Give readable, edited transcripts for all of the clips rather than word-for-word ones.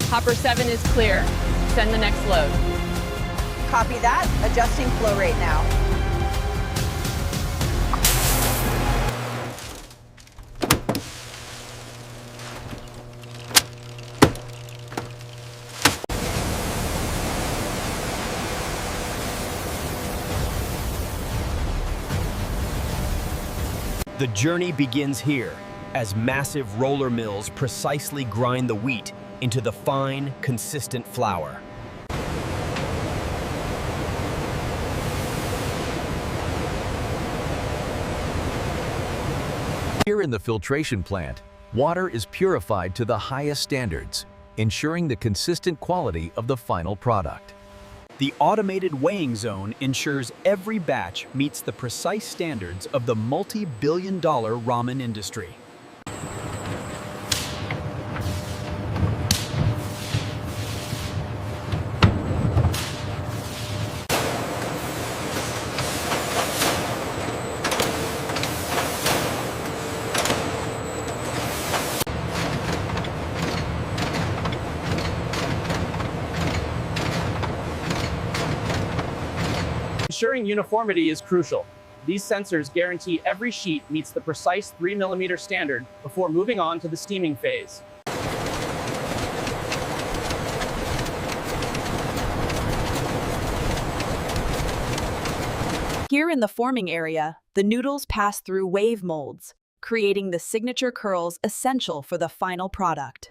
Hopper 7 is clear. Send the next load. Copy that. Adjusting flow rate now. The journey begins here, as massive roller mills precisely grind the wheat into the fine, consistent flour. Here in the filtration plant, water is purified to the highest standards, ensuring the consistent quality of the final product. The automated weighing zone ensures every batch meets the precise standards of the multi-billion-dollar ramen industry. Ensuring uniformity is crucial. These sensors guarantee every sheet meets the precise 3mm standard before moving on to the steaming phase. Here in the forming area, the noodles pass through wave molds, creating the signature curls essential for the final product.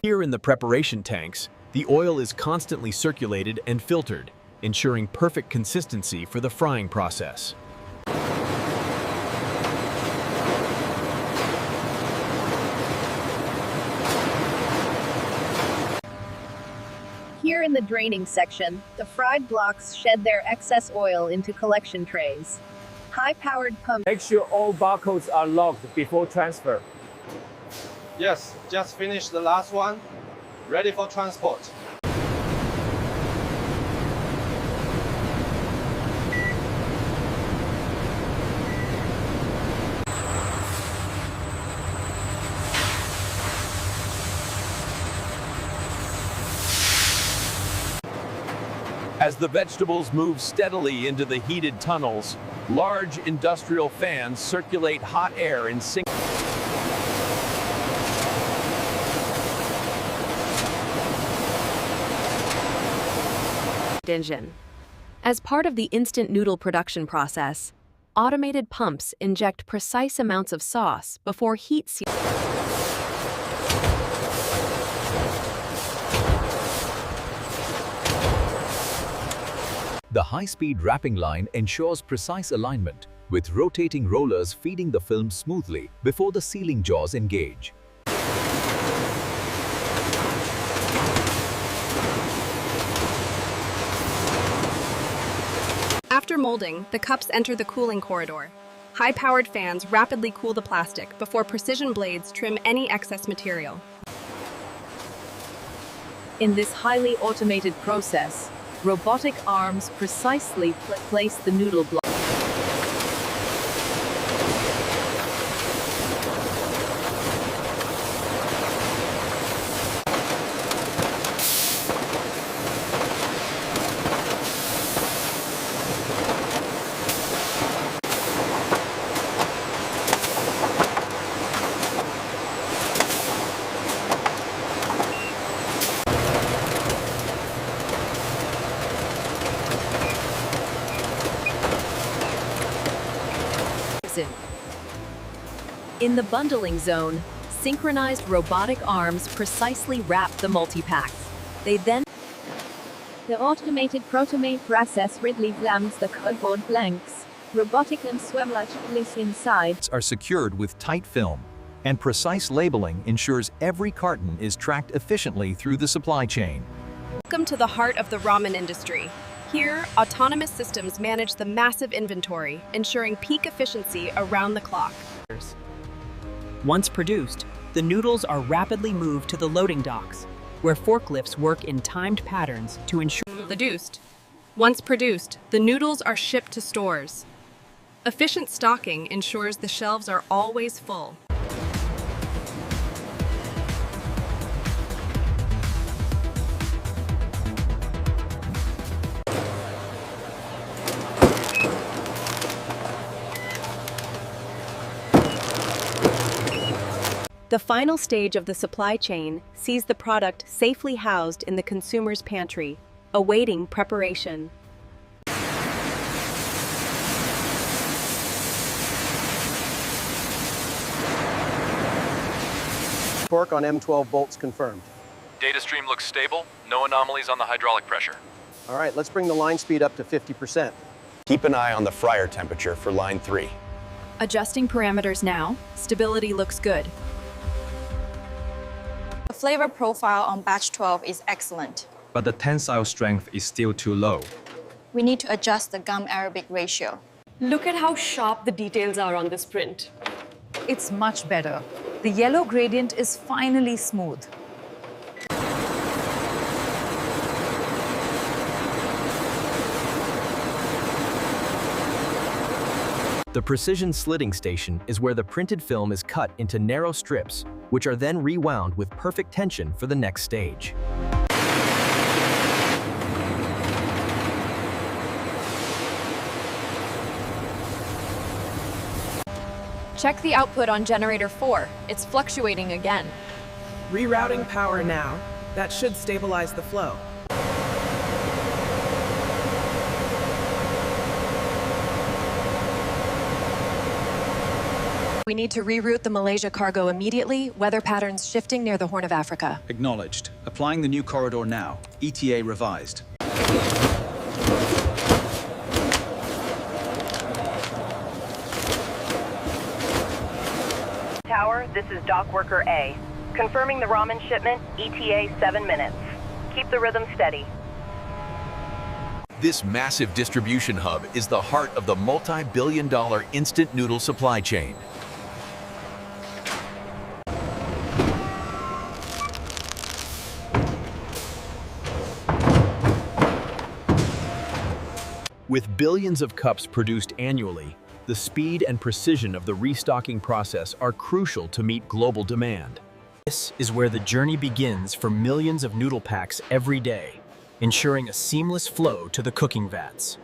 Here in the preparation tanks, the oil is constantly circulated and filtered, ensuring perfect consistency for the frying process. Here in the draining section, the fried blocks shed their excess oil into collection trays. High-powered pump. Make sure all barcodes are logged before transfer. Yes, just finished the last one. Ready for transport. As the vegetables move steadily into the heated tunnels, large industrial fans circulate hot air in sync. Engine. As part of the instant noodle production process, automated pumps inject precise amounts of sauce before heat seal. The high-speed wrapping line ensures precise alignment, with rotating rollers feeding the film smoothly before the sealing jaws engage. After molding, the cups enter the cooling corridor. High-powered fans rapidly cool the plastic before precision blades trim any excess material. In this highly automated process, robotic arms precisely place the noodle block. In the bundling zone, synchronized robotic arms precisely wrap the multi-packs. They then... The automated protomate process readily slams the cardboard blanks. Robotic and swemlach bliss inside Are secured with tight film, And precise labeling ensures every carton is tracked efficiently through the supply chain. Welcome to the heart of the ramen industry. Here, autonomous systems manage the massive inventory, ensuring peak efficiency around the clock. Once produced, the noodles are rapidly moved to the loading docks, where forklifts work in timed patterns to ensure Once produced, the noodles are shipped to stores. Efficient stocking ensures the shelves are always full. The final stage of the supply chain sees the product safely housed in the consumer's pantry, awaiting preparation. Torque on M12 bolts confirmed. Data stream looks stable, no anomalies on the hydraulic pressure. All right, let's bring the line speed up to 50%. Keep an eye on the fryer temperature for line 3. Adjusting parameters now. Stability looks good. The flavor profile on batch 12 is excellent. But the tensile strength is still too low. We need to adjust the gum Arabic ratio. Look at how sharp the details are on this print. It's much better. The yellow gradient is finally smooth. The precision slitting station is where the printed film is cut into narrow strips, which are then rewound with perfect tension for the next stage. Check the output on generator 4. It's fluctuating again. Rerouting power now. That should stabilize the flow. We need to reroute the Malaysia cargo immediately. Weather patterns shifting near the Horn of Africa. Acknowledged. Applying the new corridor now. ETA revised. Tower, this is dock worker A. Confirming the ramen shipment, ETA 7 minutes. Keep the rhythm steady. This massive distribution hub is the heart of the multi-billion-dollar instant noodle supply chain. With billions of cups produced annually, the speed and precision of the restocking process are crucial to meet global demand. This is where the journey begins for millions of noodle packs every day, ensuring a seamless flow to the cooking vats.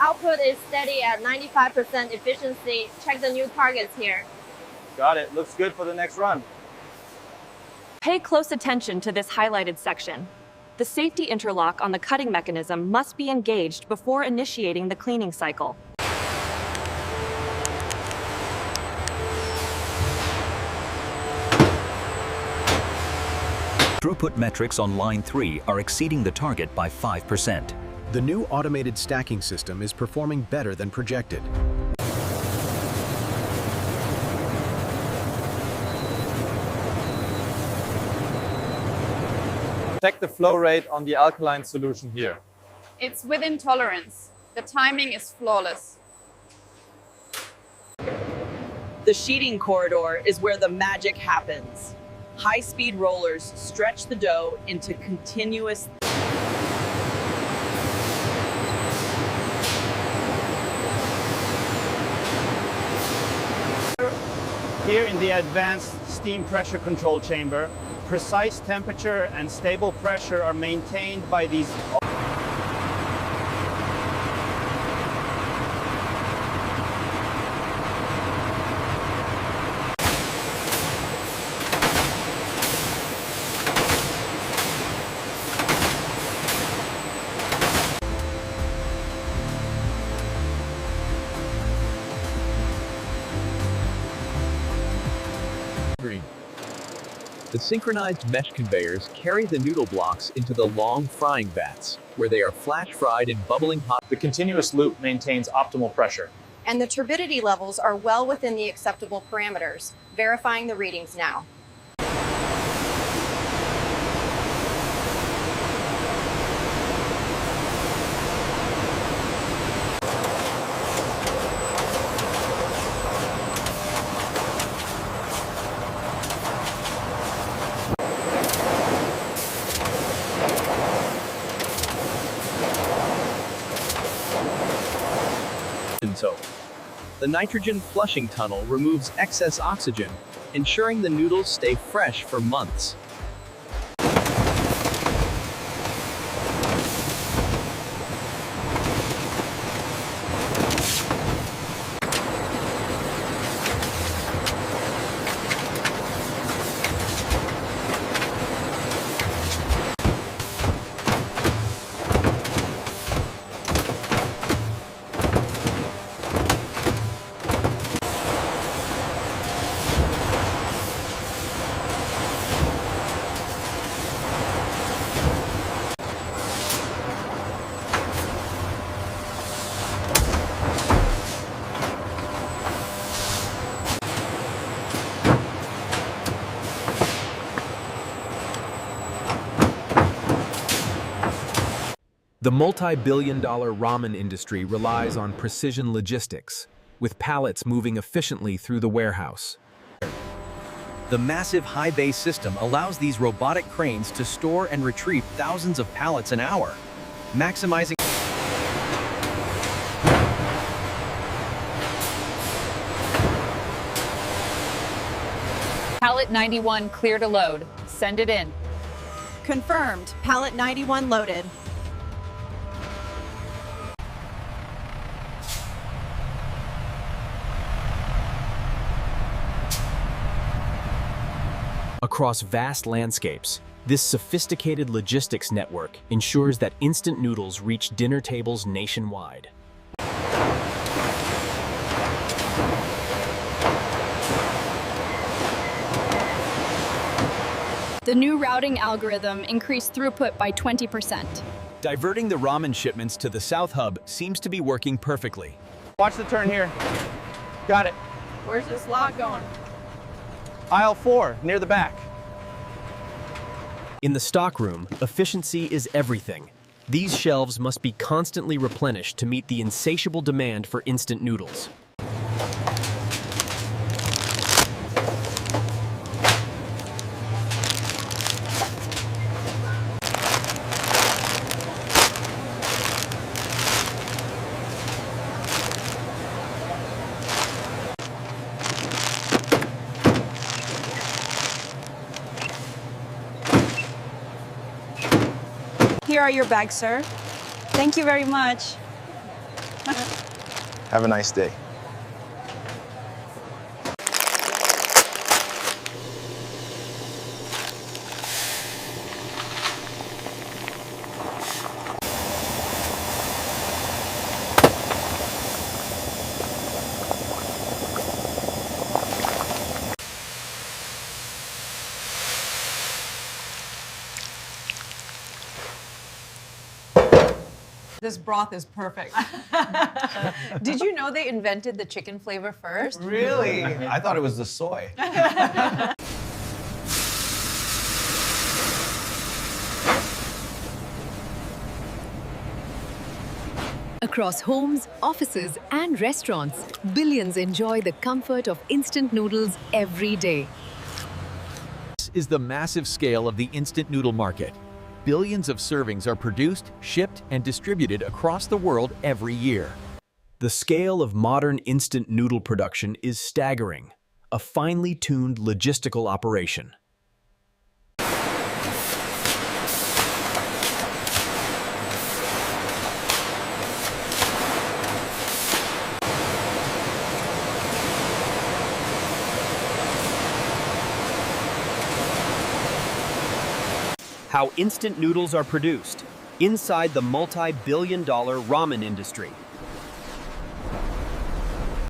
Output is steady at 95% efficiency. Check the new targets here. Got it. Looks good for the next run. Pay close attention to this highlighted section. The safety interlock on the cutting mechanism must be engaged before initiating the cleaning cycle. Throughput metrics on line 3 are exceeding the target by 5%. The new automated stacking system is performing better than projected. Check the flow rate on the alkaline solution here. It's within tolerance. The timing is flawless. The sheeting corridor is where the magic happens. High-speed rollers stretch the dough into continuous. Here in the advanced steam pressure control chamber, precise temperature and stable pressure are maintained by these. The synchronized mesh conveyors carry the noodle blocks into the long frying vats, where they are flash fried in bubbling hot. The continuous loop maintains optimal pressure. And the turbidity levels are well within the acceptable parameters. Verifying the readings now. The nitrogen flushing tunnel removes excess oxygen, ensuring the noodles stay fresh for months. The multi-billion-dollar ramen industry relies on precision logistics, with pallets moving efficiently through the warehouse. The massive high bay system allows these robotic cranes to store and retrieve thousands of pallets an hour, maximizing Pallet 91 clear to load. Send it in. Confirmed. Pallet 91 loaded. Across vast landscapes, this sophisticated logistics network ensures that instant noodles reach dinner tables nationwide. The new routing algorithm increased throughput by 20%. Diverting the ramen shipments to the South Hub seems to be working perfectly. Watch the turn here. Got it. Where's this lot going? Aisle 4, near the back. In the stockroom, efficiency is everything. These shelves must be constantly replenished to meet the insatiable demand for instant noodles. Here are your bags, sir. Thank you very much. Have a nice day. This broth is perfect. Did you know they invented the chicken flavor first? Really? I thought it was the soy. Across homes, offices, and restaurants, billions enjoy the comfort of instant noodles every day. This is the massive scale of the instant noodle market. Billions of servings are produced, shipped, and distributed across the world every year. The scale of modern instant noodle production is staggering, a finely tuned logistical operation. How instant noodles are produced inside the multi-billion-dollar ramen industry.